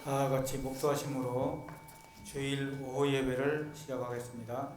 다 같이 목도하심으로 주일 오후 예배를 시작하겠습니다.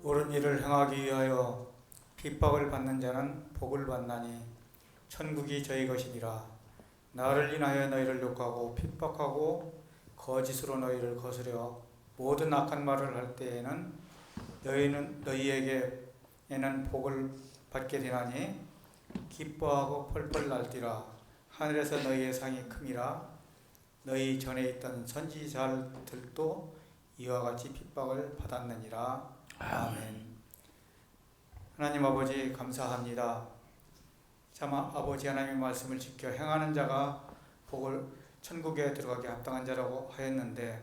옳은 일을 행하기 위하여 핍박을 받는 자는 복을 받나니 천국이 저희 것이니라. 나를 인하여 너희를 욕하고 핍박하고 거짓으로 너희를 거스려 모든 악한 말을 할 때에는 너희에게는 복을 받게 되나니 기뻐하고 펄펄 날뛰라. 하늘에서 너희의 상이 큼이라. 너희 전에 있던 선지자들도 이와 같이 핍박을 받았느니라. 아멘. 하나님 아버지 감사합니다. 참 아버지 하나님의 말씀을 지켜 행하는 자가 복을 천국에 들어가게 합당한 자라고 하였는데,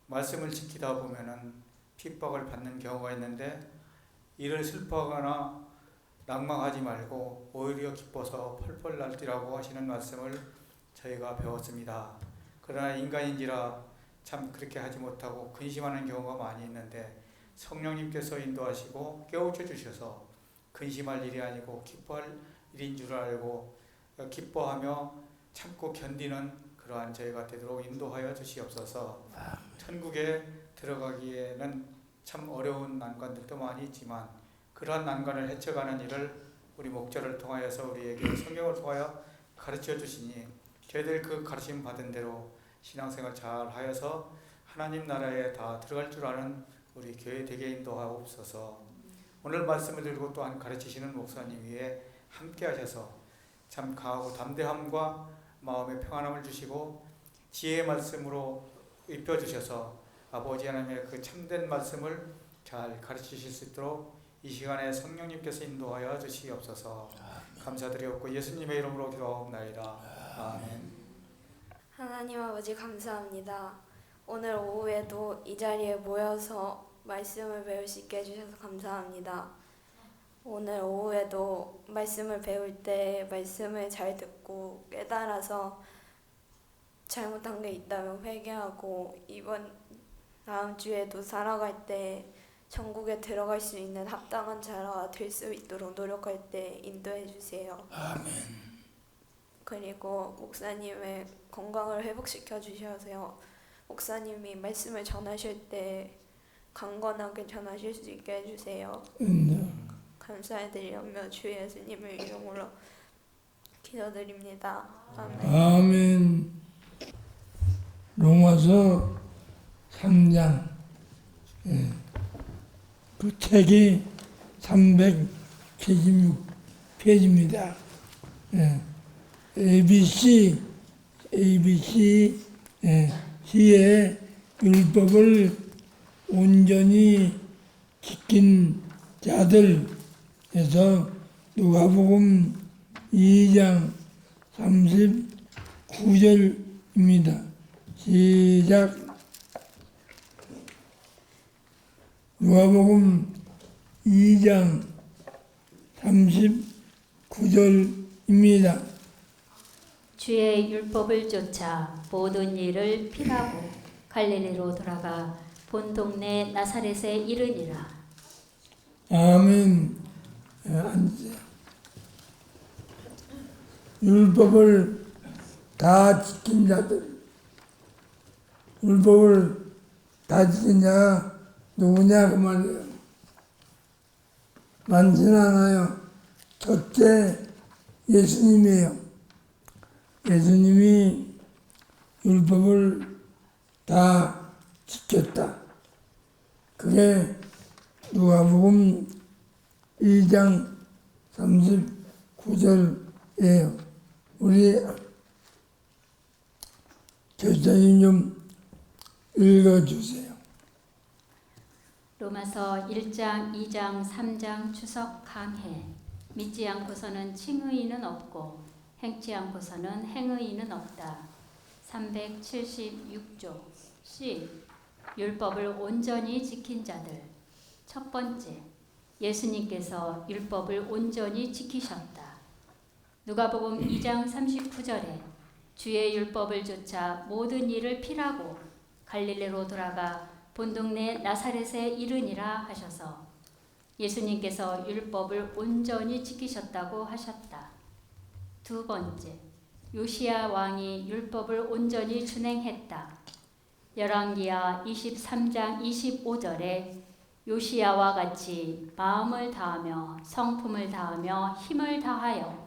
말씀을 지키다 보면은 핍박을 받는 경우가 있는데, 이를 슬퍼하거나 낭망하지 말고 오히려 기뻐서 펄펄 날뛰라고 하시는 말씀을 저희가 배웠습니다. 그러나 인간인지라 참 그렇게 하지 못하고 근심하는 경우가 많이 있는데, 성령님께서 인도하시고 깨우쳐 주셔서 근심할 일이 아니고 기뻐할 일인 줄 알고 기뻐하며 참고 견디는 그러한 저희가 되도록 인도하여 주시옵소서. 천국에 들어가기에는 참 어려운 난관들도 많이 있지만 그러한 난관을 헤쳐가는 일을 우리 목자를 통하여서 우리에게 성경을 통하여 가르쳐 주시니, 저희들 그 가르침 받은 대로 신앙생활 잘 하여서 하나님 나라에 다 들어갈 줄 아는 우리 교회 되게 인도하옵소서. 오늘 말씀을 들고 또한 가르치시는 목사님 위에 함께 하셔서 참 강하고 담대함과 마음의 평안함을 주시고 지혜의 말씀으로 입혀주셔서 아버지 하나님의 그 참된 말씀을 잘 가르치실 수 있도록 이 시간에 성령님께서 인도하여 주시옵소서. 감사드리옵고 예수님의 이름으로 기도하옵나이다. 아멘. 하나님 아버지 감사합니다. 오늘 오후에도 이 자리에 모여서 말씀을 배울 수 있게 해주셔서 감사합니다. 오늘 오후에도 말씀을 배울 때 말씀을 잘 듣고 깨달아서 잘못한 게 있다면 회개하고 다음 주에도 살아갈 때 천국에 들어갈 수 있는 합당한 자가 될 수 있도록 노력할 때 인도해 주세요. 아멘. 그리고 목사님의 건강을 회복시켜 주셔서 목사님이 말씀을 전하실 때 강건하게 전하실 수 있게 해주세요. 감사드리며 주 예수님의 이름으로 기도드립니다. 아멘. 아멘. 로마서 3장 그 책이 376페이지입니다. ABC 시의 율법을 온전히 지킨 자들에서 누가복음 2장 39절입니다. 시작. 누가복음 2장 39절입니다. 주의 율법을 쫓아 모든 일을 피하고 갈릴리로 돌아가 본 동네 나사렛에 이르니라. 아멘. 앉으세요. 율법을 다 지킨 자들, 율법을 다 지킨 자가 누구냐 그 말이에요. 많지는 않아요. 첫째 예수님이에요. 예수님이 율법을 다 지켰다. 그게 누가복음 2장 39절이에요. 우리 교사님 좀 읽어주세요. 로마서 1장, 2장, 3장 추석 강해. 믿지 않고서는 칭의는 없고 행치 않고서는 행의는 없다. 376조 C. 율법을 온전히 지킨 자들. 첫 번째, 예수님께서 율법을 온전히 지키셨다. 누가복음 2장 39절에 주의 율법을 좇아 모든 일을 필하고 갈릴리로 돌아가 본동네 나사렛에 이르니라 하셔서 예수님께서 율법을 온전히 지키셨다고 하셨다. 두 번째, 요시야 왕이 율법을 온전히 준행했다. 열왕기하 23장 25절에 요시야와 같이 마음을 다하며 성품을 다하며 힘을 다하여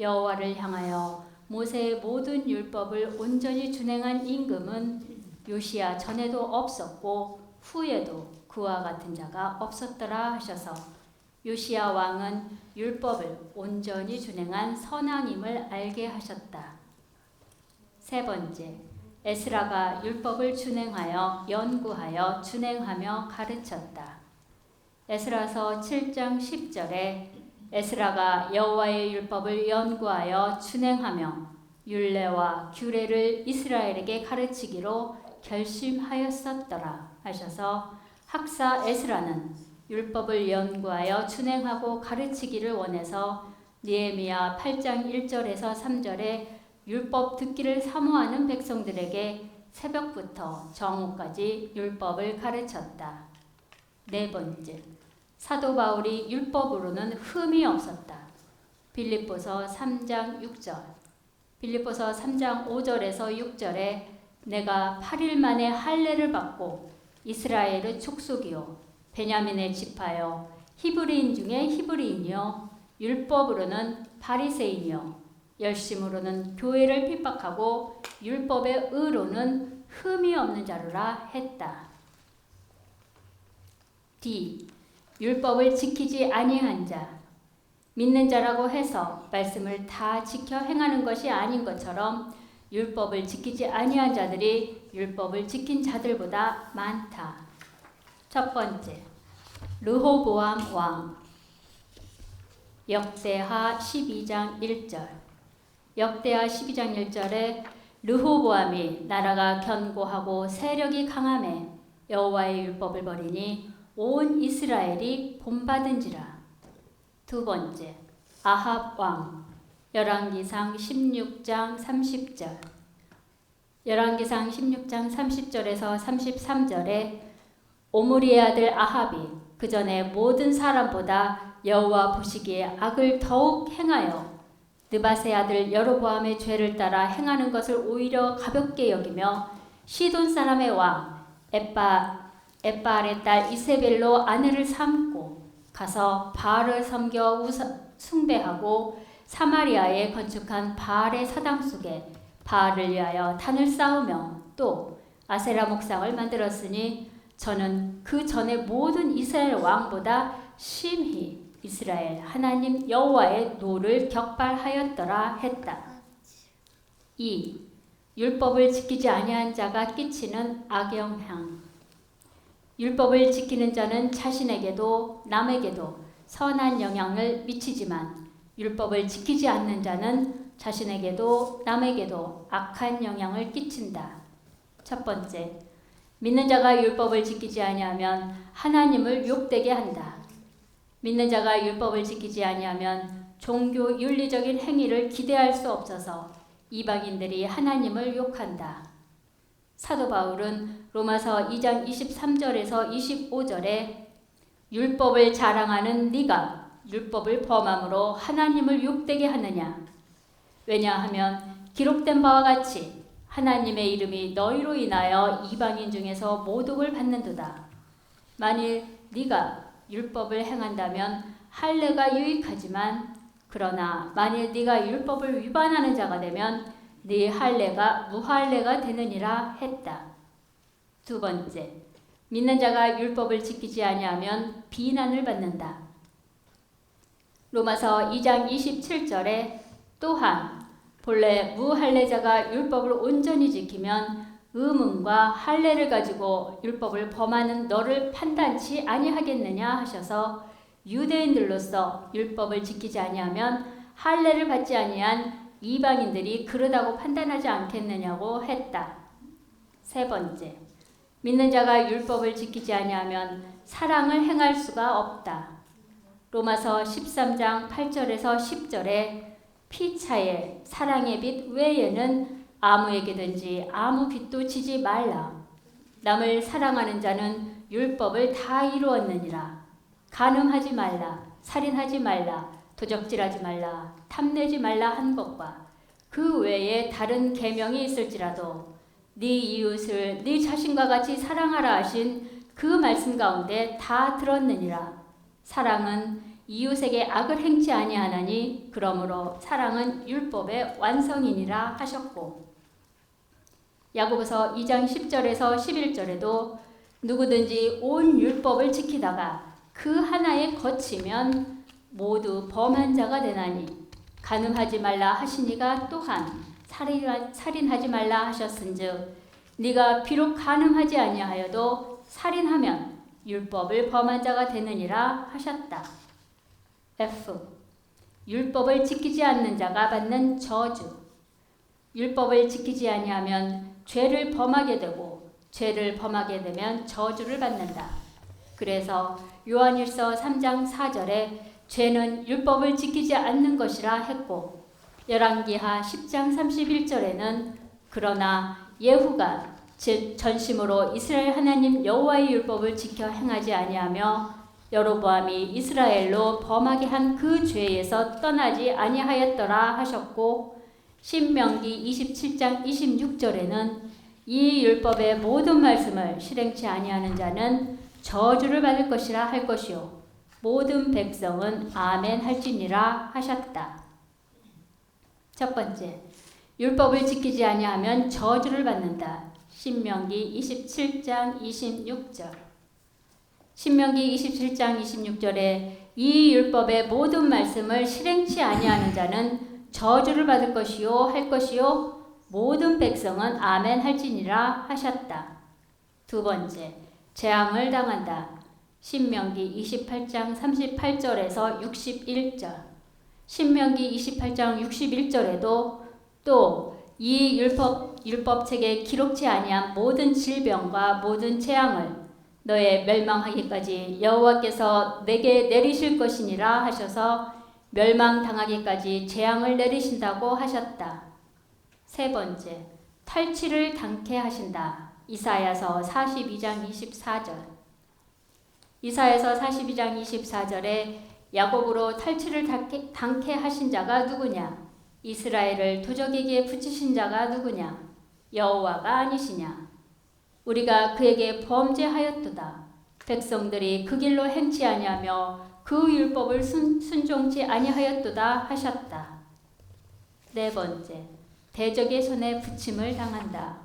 여호와를 향하여 모세의 모든 율법을 온전히 준행한 임금은 요시야 전에도 없었고 후에도 그와 같은 자가 없었더라 하셔서 요시야 왕은 율법을 온전히 준행한 선왕임을 알게 하셨다. 세 번째, 에스라가 율법을 준행하여 연구하여 준행하며 가르쳤다. 에스라서 7장 10절에 에스라가 여호와의 율법을 연구하여 준행하며 율례와 규례를 이스라엘에게 가르치기로 결심하였었더라 하셔서 학사 에스라는 율법을 연구하여 준행하고 가르치기를 원해서 느헤미야 8장 1절에서 3절에 율법 듣기를 사모하는 백성들에게 새벽부터 정오까지 율법을 가르쳤다. 네 번째, 사도 바울이 율법으로는 흠이 없었다. 빌립보서 3장 6절, 빌립보서 3장 5절에서 6절에 내가 8일 만에 할례를 받고 이스라엘의 족속이요 베냐민의 지파요 히브리인 중에 히브리인이요 율법으로는 바리새인이요 열심으로는 교회를 핍박하고 율법의 의로는 흠이 없는 자로라 했다. D. 율법을 지키지 아니한 자. 믿는 자라고 해서 말씀을 다 지켜 행하는 것이 아닌 것처럼 율법을 지키지 아니한 자들이 율법을 지킨 자들보다 많다. 첫 번째, 르호보암 왕. 역대하 12장 1절. 역대하 12장 1절에 르호보암이 나라가 견고하고 세력이 강함에 여호와의 율법을 버리니 온 이스라엘이 본받은지라. 두 번째, 아합 왕. 열왕기상 16장 30절. 열왕기상 16장 30절에서 33절에 오므리의 아들 아합이 그 전에 모든 사람보다 여호와 보시기에 악을 더욱 행하여 느밧의 아들 여로보암의 죄를 따라 행하는 것을 오히려 가볍게 여기며 시돈 사람의 왕 에빠알의 딸 이세벨로 아내를 삼고 가서 바알을 섬겨 숭배하고 사마리아에 건축한 바알의 사당 속에 바알을 위하여 단을 쌓으며 또 아세라 목상을 만들었으니 저는 그 전에 모든 이스라엘 왕보다 심히 이스라엘 하나님 여호와의 노를 격발하였더라 했다. 2. 율법을 지키지 아니한 자가 끼치는 악영향. 율법을 지키는 자는 자신에게도 남에게도 선한 영향을 미치지만 율법을 지키지 않는 자는 자신에게도 남에게도 악한 영향을 끼친다. 첫 번째, 믿는 자가 율법을 지키지 아니하면 하나님을 욕되게 한다. 믿는 자가 율법을 지키지 아니하면 종교 윤리적인 행위를 기대할 수 없어서 이방인들이 하나님을 욕한다. 사도 바울은 로마서 2장 23절에서 25절에 율법을 자랑하는 네가 율법을 범함으로 하나님을 욕되게 하느냐? 왜냐하면 기록된 바와 같이 하나님의 이름이 너희로 인하여 이방인 중에서 모독을 받는도다. 만일 네가 율법을 행한다면 할례가 유익하지만 그러나 만일 네가 율법을 위반하는 자가 되면 네 할례가 무할례가 되느니라 했다. 두 번째, 믿는 자가 율법을 지키지 아니하면 비난을 받는다. 로마서 2장 27절에 또한 본래 무할례자가 율법을 온전히 지키면 의문과 할례를 가지고 율법을 범하는 너를 판단치 아니하겠느냐 하셔서 유대인들로서 율법을 지키지 아니하면 할례를 받지 아니한 이방인들이 그러다고 판단하지 않겠느냐고 했다. 세 번째, 믿는 자가 율법을 지키지 아니하면 사랑을 행할 수가 없다. 로마서 13장 8절에서 10절에 피차의 사랑의 빛 외에는 아무에게든지 아무 빛도 지지 말라. 남을 사랑하는 자는 율법을 다 이루었느니라. 간음하지 말라, 살인하지 말라, 도적질하지 말라, 탐내지 말라 한 것과 그 외에 다른 계명이 있을지라도 네 이웃을 네 자신과 같이 사랑하라 하신 그 말씀 가운데 다 들었느니라. 사랑은 이웃에게 악을 행치 아니하나니 그러므로 사랑은 율법의 완성이니라 하셨고, 야고보서 2장 10절에서 11절에도 누구든지 온 율법을 지키다가 그 하나에 거치면 모두 범한 자가 되나니 간음하지 말라 하시니가 또한 살인하지 말라 하셨은즉 네가 비록 간음하지 아니하여도 살인하면 율법을 범한 자가 되느니라 하셨다. F. 율법을 지키지 않는 자가 받는 저주. 율법을 지키지 아니하면 죄를 범하게 되고 죄를 범하게 되면 저주를 받는다. 그래서 요한일서 3장 4절에 죄는 율법을 지키지 않는 것이라 했고, 열왕기하 10장 31절에는 그러나 예후가 즉 전심으로 이스라엘 하나님 여호와의 율법을 지켜 행하지 아니하며 여로보암이 이스라엘로 범하게 한 그 죄에서 떠나지 아니하였더라 하셨고, 신명기 27장 26절에는 이 율법의 모든 말씀을 실행치 아니하는 자는 저주를 받을 것이라 할 것이요 모든 백성은 아멘 할지니라 하셨다. 첫 번째, 율법을 지키지 아니하면 저주를 받는다. 신명기 27장 26절. 신명기 27장 26절에 이 율법의 모든 말씀을 실행치 아니하는 자는 저주를 받을 것이요 할 것이요 모든 백성은 아멘 할지니라 하셨다. 두 번째, 재앙을 당한다. 신명기 28장 38절에서 61절. 신명기 28장 61절에도 또 이 율법책에 기록치 아니한 모든 질병과 모든 재앙을 너의 멸망하기까지 여호와께서 내게 내리실 것이니라 하셔서 멸망당하기까지 재앙을 내리신다고 하셨다. 세 번째, 탈취를 당케 하신다. 이사야서 42장 24절. 이사야서 42장 24절에 야곱으로 탈취를 당케 하신 자가 누구냐? 이스라엘을 도적에게 붙이신 자가 누구냐? 여호와가 아니시냐? 우리가 그에게 범죄하였도다. 백성들이 그 길로 행치 아니하며 그 율법을 순종치 아니하였도다 하셨다. 네 번째, 대적의 손에 붙임을 당한다.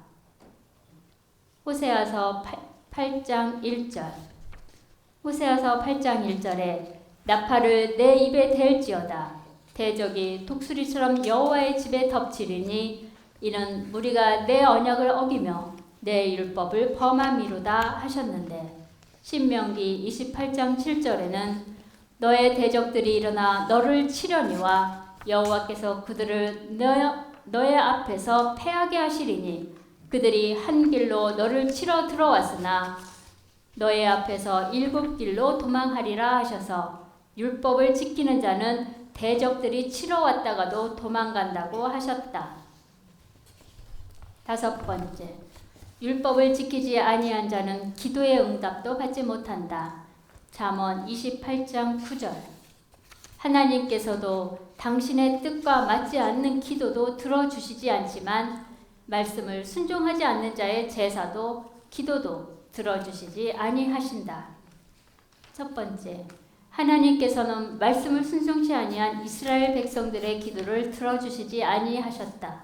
호세아서 8장 1절. 호세아서 8장 1절에 나팔을 내 입에 댈지어다. 대적이 독수리처럼 여호와의 집에 덮치리니 이는 무리가 내 언약을 어기며 내 율법을 범함이로다 하셨는데, 신명기 28장 7절에는 너의 대적들이 일어나 너를 치려니와 여호와께서 그들을 너의 앞에서 패하게 하시리니 그들이 한 길로 너를 치러 들어왔으나 너의 앞에서 7길로 도망하리라 하셔서 율법을 지키는 자는 대적들이 치러 왔다가도 도망간다고 하셨다. 다섯 번째, 율법을 지키지 아니한 자는 기도의 응답도 받지 못한다. 잠언 28장 9절. 하나님께서도 당신의 뜻과 맞지 않는 기도도 들어주시지 않지만 말씀을 순종하지 않는 자의 제사도 기도도 들어주시지 아니하신다. 첫 번째, 하나님께서는 말씀을 순종치 아니한 이스라엘 백성들의 기도를 들어주시지 아니하셨다.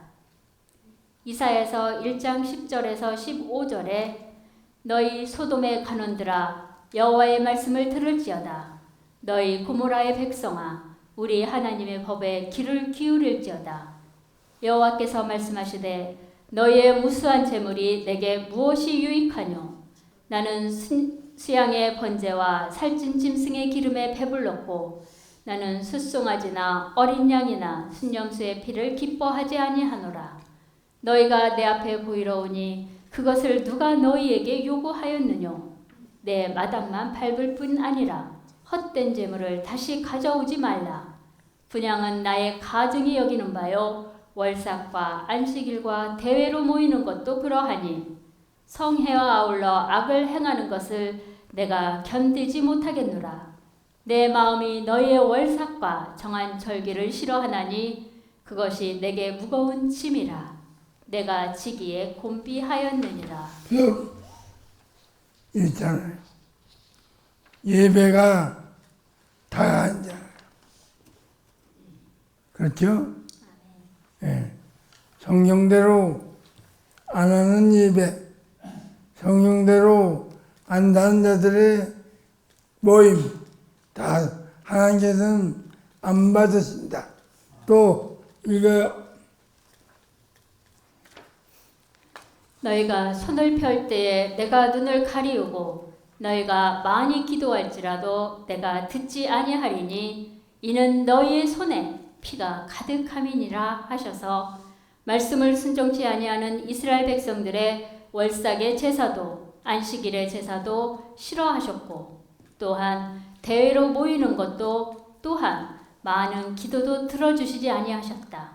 이사야서 1장 10절에서 15절에 너희 소돔의 간원들아 여호와의 말씀을 들을지어다. 너희 고모라의 백성아 우리 하나님의 법에 귀를 기울일지어다. 여호와께서 말씀하시되 너희의 무수한 재물이 내게 무엇이 유익하뇨? 나는 수양의 번제와 살찐 짐승의 기름에 배불렀고 나는 숫송아지나 어린 양이나 순염소의 피를 기뻐하지 아니하노라. 너희가 내 앞에 보이러 오니 그것을 누가 너희에게 요구하였느뇨? 내 마당만 밟을 뿐 아니라 헛된 재물을 다시 가져오지 말라. 분향은 나의 가증이 여기는 바요 월삭과 안식일과 대회로 모이는 것도 그러하니 성회와 아울러 악을 행하는 것을 내가 견디지 못하겠노라. 내 마음이 너희의 월삭과 정한 절기를 싫어하나니 그것이 내게 무거운 짐이라. 내가 지기에 곤비하였느니라. 있잖아요. 예배가 다한 자. 그렇죠? 예. 성경대로 안 하는 예배, 성경대로 안 하는 자들의 모임, 다 하나님께서는 안 받으신다. 또 읽어요. 너희가 손을 펼 때에 내가 눈을 가리우고 너희가 많이 기도할지라도 내가 듣지 아니하리니 이는 너희의 손에 피가 가득함이니라 하셔서 말씀을 순종치 아니하는 이스라엘 백성들의 월삭의 제사도 안식일의 제사도 싫어하셨고 또한 대회로 모이는 것도 또한 많은 기도도 들어주시지 아니하셨다.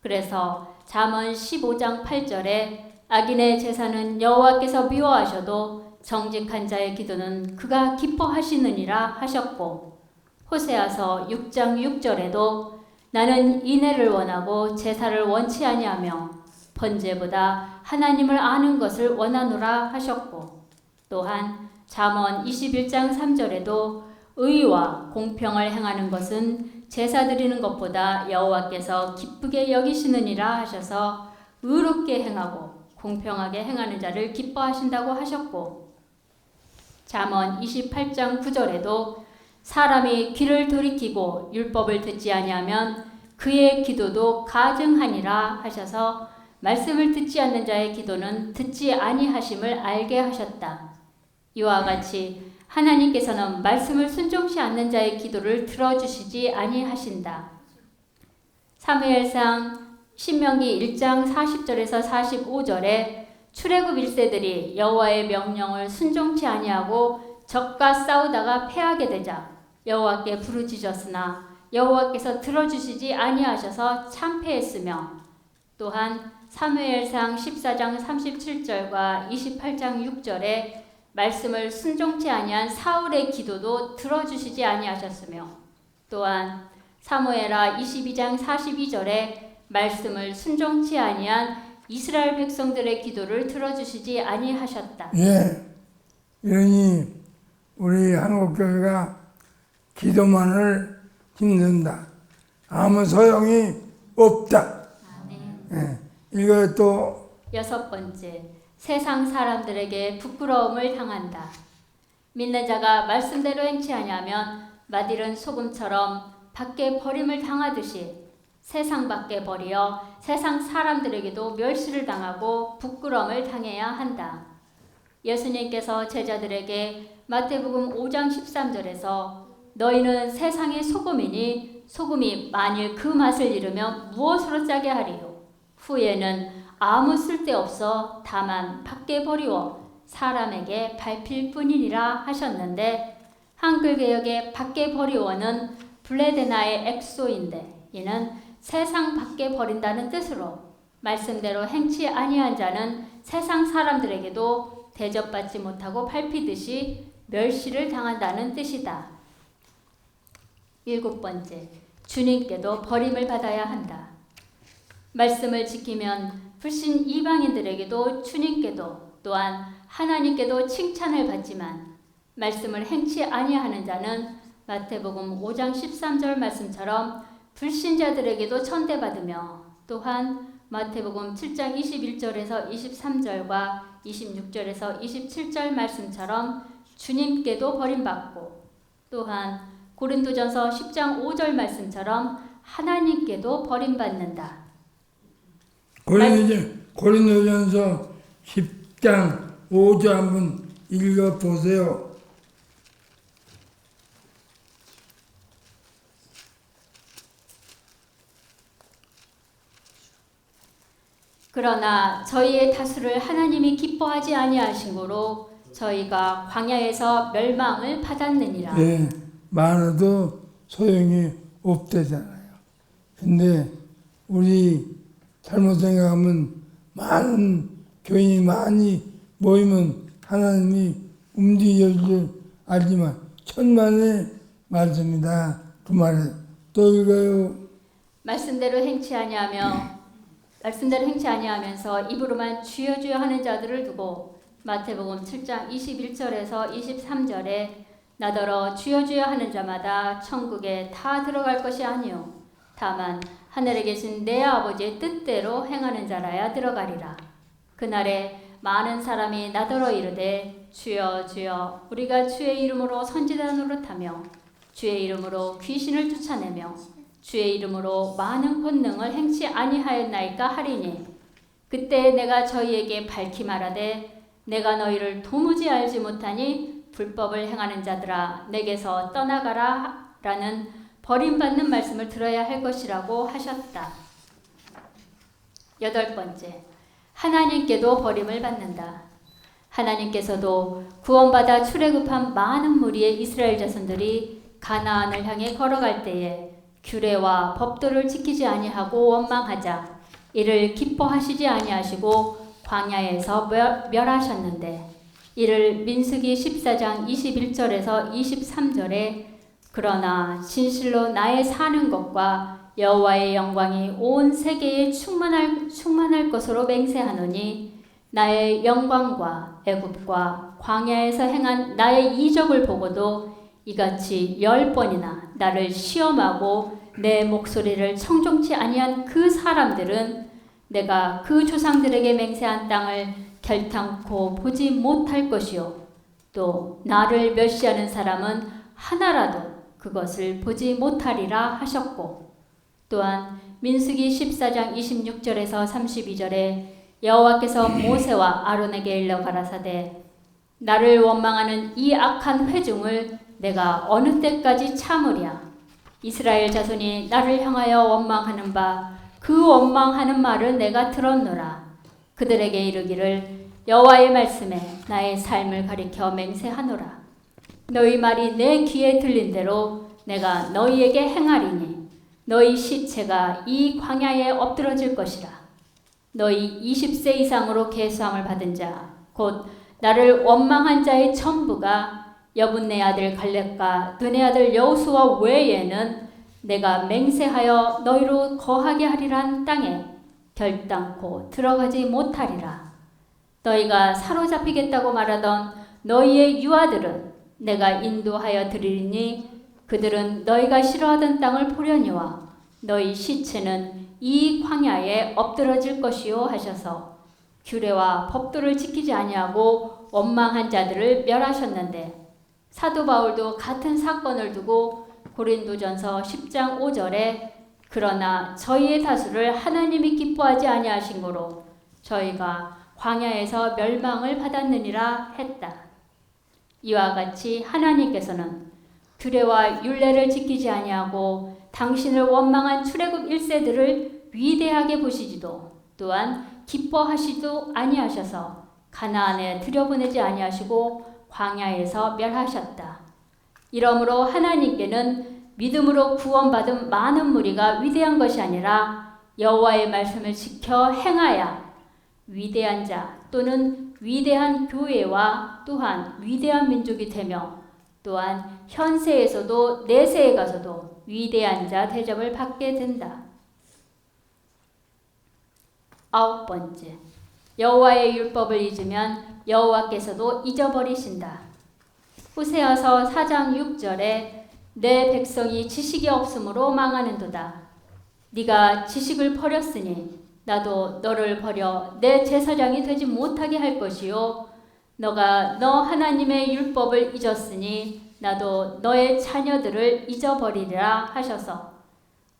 그래서 잠언 15장 8절에 악인의 제사는 여호와께서 미워하셔도 정직한 자의 기도는 그가 기뻐하시느니라 하셨고 호세아서 6장 6절에도 나는 인애를 원하고 제사를 원치 아니하며 번제보다 하나님을 아는 것을 원하노라 하셨고 또한 잠언 21장 3절에도 의와 공평을 행하는 것은 제사 드리는 것보다 여호와께서 기쁘게 여기시느니라 하셔서 의롭게 행하고 공평하게 행하는 자를 기뻐하신다고 하셨고 잠언 28장 9절에도 사람이 귀를 돌이키고 율법을 듣지 아니하면 그의 기도도 가증하니라 하셔서 말씀을 듣지 않는 자의 기도는 듣지 아니하심을 알게 하셨다. 이와 같이 하나님께서는 말씀을 순종치 않는 자의 기도를 들어주시지 아니하신다. 사무엘상 신명기 1장 40절에서 45절에 출애굽 1세들이 여호와의 명령을 순종치 아니하고 적과 싸우다가 패하게 되자 여호와께 부르짖었으나 여호와께서 들어주시지 아니하셔서 참패했으며 또한 사무엘상 14장 37절과 28장 6절에 말씀을 순종치 아니한 사울의 기도도 들어주시지 아니하셨으며 또한 사무엘하 22장 42절에 말씀을 순종치 아니한 이스라엘 백성들의 기도를 들어주시지 아니하셨다. 예. 이러니 우리 한국교회가 기도만을 힘든다. 아무 소용이 없다. 예. 이거 또 6번째, 세상 사람들에게 부끄러움을 당한다. 믿는 자가 말씀대로 행치 아니하면 마딜은 소금처럼 밖에 버림을 당하듯이 세상 밖에 버리어 세상 사람들에게도 멸시를 당하고 부끄러움을 당해야 한다. 예수님께서 제자들에게 마태복음 5장 13절에서 너희는 세상의 소금이니 소금이 만일 그 맛을 잃으면 무엇으로 짜게 하리요? 후에는 아무 쓸데없어 다만 밖에 버리워 사람에게 밟힐 뿐이니라 하셨는데 한글개역의 밖에 버리워는 블레데나의 엑소인데 이는 세상 밖에 버린다는 뜻으로 말씀대로 행치 아니한 자는 세상 사람들에게도 대접받지 못하고 밟히듯이 멸시를 당한다는 뜻이다. 7번째, 주님께도 버림을 받아야 한다. 말씀을 지키면 불신 이방인들에게도 주님께도 또한 하나님께도 칭찬을 받지만 말씀을 행치 아니하는 자는 마태복음 5장 13절 말씀처럼 불신자들에게도 천대받으며 또한 마태복음 7장 21절에서 23절과 26절에서 27절 말씀처럼 주님께도 버림받고 또한 고린도전서 10장 5절 말씀처럼 하나님께도 버림받는다. 고린도전서 10장 5절 한번 읽어보세요. 그러나 저희의 다수를 하나님이 기뻐하지 아니하신 고로 저희가 광야에서 멸망을 받았느니라. 예, 많아도 소용이 없대잖아요. 근데 우리 잘못 생각하면 많은 교인이 많이 모이면 하나님이 움직일 줄 알지만 천만의 말씀이다. 그 말에 또 읽어요. 말씀대로 행치 아니하면서 입으로만 주여 주여 하는 자들을 두고 마태복음 7장 21절에서 23절에 나더러 주여 주여 하는 자마다 천국에 다 들어갈 것이 아니요 다만 하늘에 계신 내 아버지의 뜻대로 행하는 자라야 들어가리라. 그날에 많은 사람이 나더러 이르되 주여 주여 우리가 주의 이름으로 선지자 노릇하며 주의 이름으로 귀신을 쫓아내며 주의 이름으로 많은 권능을 행치 아니하였나이까 하리니 그때 내가 저희에게 밝히 말하되 내가 너희를 도무지 알지 못하니 불법을 행하는 자들아 내게서 떠나가라 라는 버림받는 말씀을 들어야 할 것이라고 하셨다. 8번째, 하나님께도 버림을 받는다. 하나님께서도 구원받아 출애굽한 많은 무리의 이스라엘 자손들이 가나안을 향해 걸어갈 때에 규례와 법도를 지키지 아니하고 원망하자 이를 기뻐하시지 아니하시고 광야에서 멸하셨는데 이를 민수기 14장 21절에서 23절에 그러나 진실로 나의 사는 것과 여호와의 영광이 온 세계에 충만할 것으로 맹세하노니 나의 영광과 애굽과 광야에서 행한 나의 이적을 보고도 이같이 10번이나 나를 시험하고 내 목소리를 청종치 아니한 그 사람들은 내가 그 조상들에게 맹세한 땅을 결탄코 보지 못할 것이요 또 나를 멸시하는 사람은 하나라도 그것을 보지 못하리라 하셨고 또한 민수기 14장 26절에서 32절에 여호와께서 모세와 아론에게 일러 가라사대 나를 원망하는 이 악한 회중을 내가 어느 때까지 참으랴. 이스라엘 자손이 나를 향하여 원망하는 바 그 원망하는 말을 내가 들었노라. 그들에게 이르기를 여호와의 말씀에 나의 삶을 가리켜 맹세하노라. 너희 말이 내 귀에 들린 대로 내가 너희에게 행하리니 너희 시체가 이 광야에 엎드러질 것이라. 너희 20세 이상으로 계수함을 받은 자 곧 나를 원망한 자의 전부가 여분네 아들 갈렙과 눈의 아들 여호수아 외에는 내가 맹세하여 너희로 거하게 하리란 땅에 결단코 들어가지 못하리라. 너희가 사로잡히겠다고 말하던 너희의 유아들은 내가 인도하여 드리리니 그들은 너희가 싫어하던 땅을 보려니와 너희 시체는 이 광야에 엎드러질 것이요 하셔서 규례와 법도를 지키지 아니하고 원망한 자들을 멸하셨는데 사도 바울도 같은 사건을 두고 고린도전서 10장 5절에 그러나 저희의 다수를 하나님이 기뻐하지 아니하신 고로 저희가 광야에서 멸망을 받았느니라 했다. 이와 같이 하나님께서는 규례와 율례를 지키지 아니하고 당신을 원망한 출애굽 1세들을 위대하게 보시지도 또한 기뻐하시도 아니하셔서 가나안에 들여보내지 아니하시고 광야에서 멸하셨다. 이러므로 하나님께는 믿음으로 구원받은 많은 무리가 위대한 것이 아니라 여호와의 말씀을 지켜 행하야 위대한 자 또는 위대한 교회와 또한 위대한 민족이 되며 또한 현세에서도 내세에 가서도 위대한 자 대접을 받게 된다. 9번째, 여호와의 율법을 잊으면 여호와께서도 잊어버리신다. 호세아서 4장 6절에 내 백성이 지식이 없으므로 망하는도다. 네가 지식을 버렸으니 나도 너를 버려 내 제사장이 되지 못하게 할 것이요 너가 너 하나님의 율법을 잊었으니 나도 너의 자녀들을 잊어버리리라 하셔서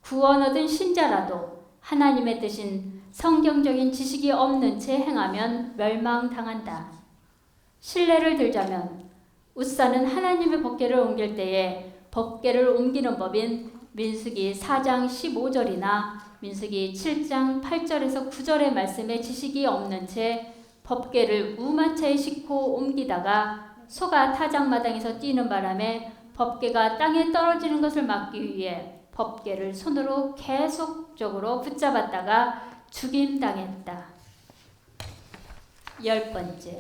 구원 얻은 신자라도 하나님의 뜻인 성경적인 지식이 없는 채 행하면 멸망당한다. 실례를 들자면 웃사는 하나님의 법궤를 옮길 때에 법궤를 옮기는 법인 민수기 4장 15절이나 민수기 7장 8절에서 9절의 말씀에 지식이 없는 채 법궤를 우마차에 싣고 옮기다가 소가 타작마당에서 뛰는 바람에 법궤가 땅에 떨어지는 것을 막기 위해 법궤를 손으로 계속적으로 붙잡았다가 죽임당했다. 10번째,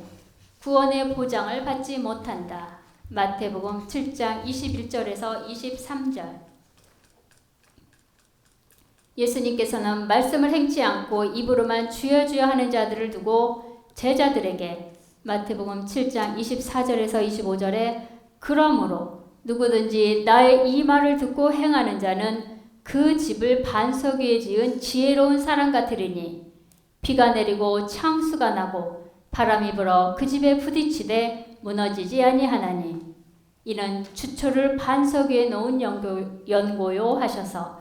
구원의 보장을 받지 못한다. 마태복음 7장 21절에서 23절. 예수님께서는 말씀을 행치 않고 입으로만 주여 주여 하는 자들을 두고 제자들에게 마태복음 7장 24절에서 25절에 그러므로 누구든지 나의 이 말을 듣고 행하는 자는 그 집을 반석 위에 지은 지혜로운 사람 같으리니 비가 내리고 창수가 나고 바람이 불어 그 집에 부딪히되 무너지지 아니하나니 이는 주초를 반석 위에 놓은 연고요 하셔서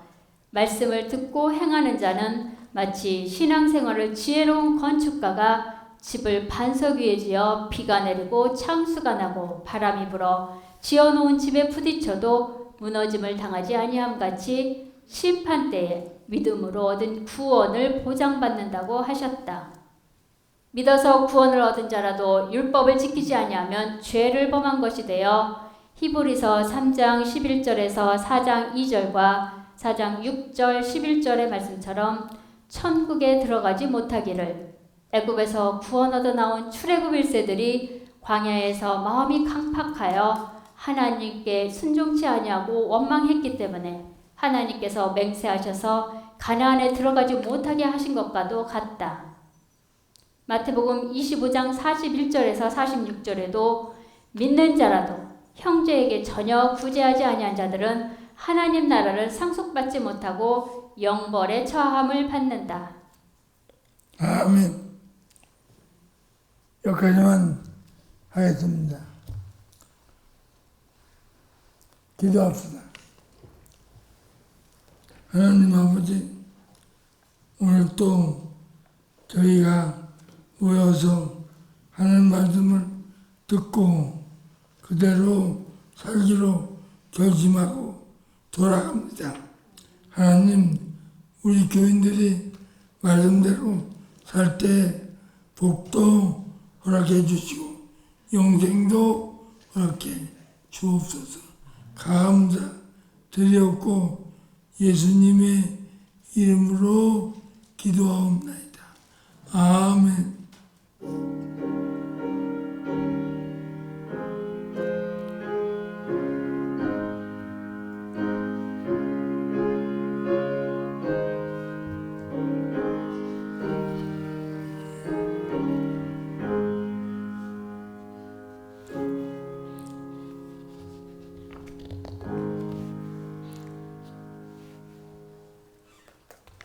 말씀을 듣고 행하는 자는 마치 신앙생활을 지혜로운 건축가가 집을 반석 위에 지어 비가 내리고 창수가 나고 바람이 불어 지어놓은 집에 부딪혀도 무너짐을 당하지 아니함 같이 심판때에 믿음으로 얻은 구원을 보장받는다고 하셨다. 믿어서 구원을 얻은 자라도 율법을 지키지 아니하면 죄를 범한 것이 되어 히브리서 3장 11절에서 4장 2절과 4장 6절 11절의 말씀처럼 천국에 들어가지 못하기를 애굽에서 구원 얻어 나온 출애굽 1세들이 광야에서 마음이 강팍하여 하나님께 순종치 아니하고 원망했기 때문에 하나님께서 맹세하셔서 가나안에 들어가지 못하게 하신 것과도 같다. 마태복음 25장 41절에서 46절에도 믿는 자라도 형제에게 전혀 구제하지 아니한 자들은 하나님 나라를 상속받지 못하고 영벌에 처함을 받는다. 아멘. 여기까지만 하겠습니다. 기도합시다. 하나님 아버지, 오늘 또 저희가 모여서 하는 말씀을 듣고 그대로 살기로 결심하고 돌아갑니다. 하나님, 우리 교인들이 말씀대로 살 때 복도 허락해 주시고 영생도 허락해 주옵소서. 감사드렸고 예수님의 이름으로 기도하옵나이다. 아멘.